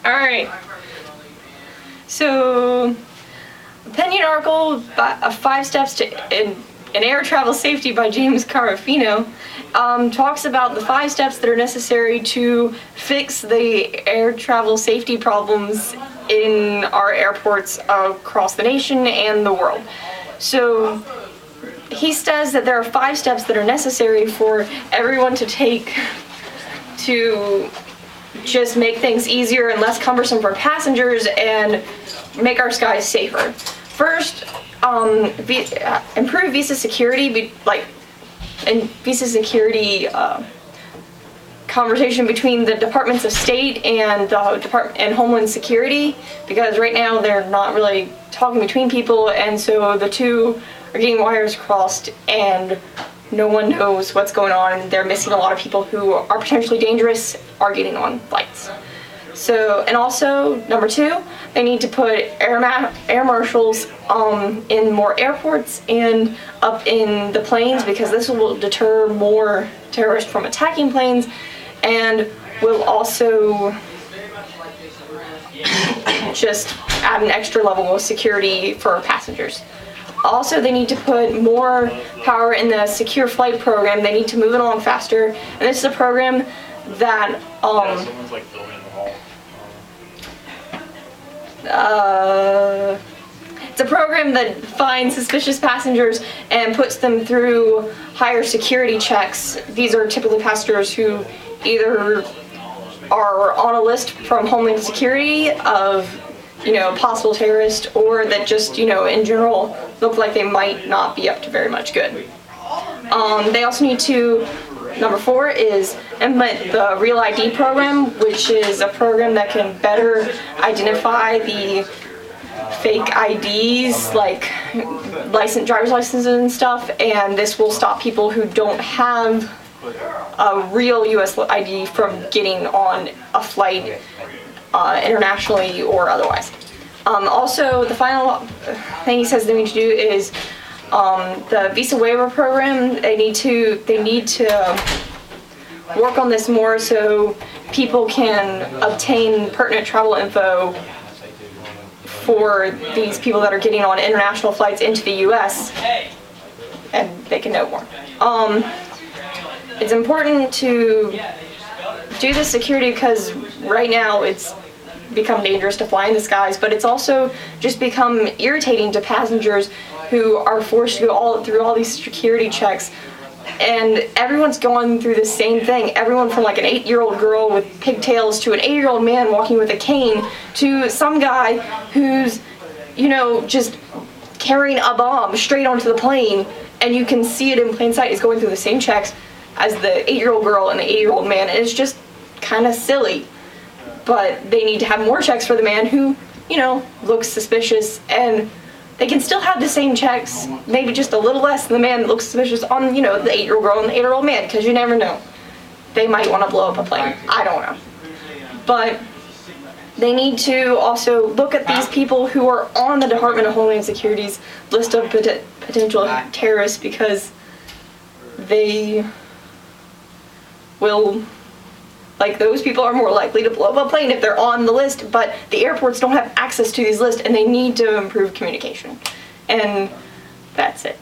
Alright. So, opinion article, 5 Steps to in Air Travel Safety by James Carafino, talks about the 5 steps that are necessary to fix the air travel safety problems in our airports across the nation and the world. So, he says that there are 5 steps that are necessary for everyone to take to just make things easier and less cumbersome for passengers and make our skies safer. First, improve visa security, conversation between the Departments of State and Homeland Security, because right now they're not really talking between people, and so the two are getting wires crossed and no one knows what's going on, and they're missing a lot of people who are potentially dangerous are getting on flights. So, and also, number 2, they need to put air marshals in more airports and up in the planes, because this will deter more terrorists from attacking planes and will also just add an extra level of security for passengers. Also, they need to put more power in the secure flight program. They need to move it along faster. And this is a program that someone's like filming in the hall. It's a program that finds suspicious passengers and puts them through higher security checks. These are typically passengers who either are on a list from Homeland Security of possible terrorists, or that just, in general look like they might not be up to very much good. They also need to, number 4 is implement the Real ID program, which is a program that can better identify the fake IDs, like driver's licenses and stuff, and this will stop people who don't have a real US ID from getting on a flight internationally or otherwise. Also, the final thing he says they need to do is the visa waiver program. They need to work on this more so people can obtain pertinent travel info for these people that are getting on international flights into the US, and they can know more. It's important to do this security because right now it's become dangerous to fly in the skies, but it's also just become irritating to passengers who are forced to go through all these security checks, and everyone's going through the same thing. Everyone from like an 8-year-old girl with pigtails to an 8-year-old man walking with a cane to some guy who's just carrying a bomb straight onto the plane, and you can see it in plain sight. Is going through the same checks as the 8-year-old girl and the 8-year-old man, and it's just kind of silly. But they need to have more checks for the man who, looks suspicious, and they can still have the same checks, maybe just a little less than the man that looks suspicious on, the 8-year-old girl and the 8-year-old man, because you never know. They might want to blow up a plane. I don't know. But they need to also look at these people who are on the Department of Homeland Security's list of potential terrorists, because they will... those people are more likely to blow up a plane if they're on the list, but the airports don't have access to these lists, and they need to improve communication. And that's it.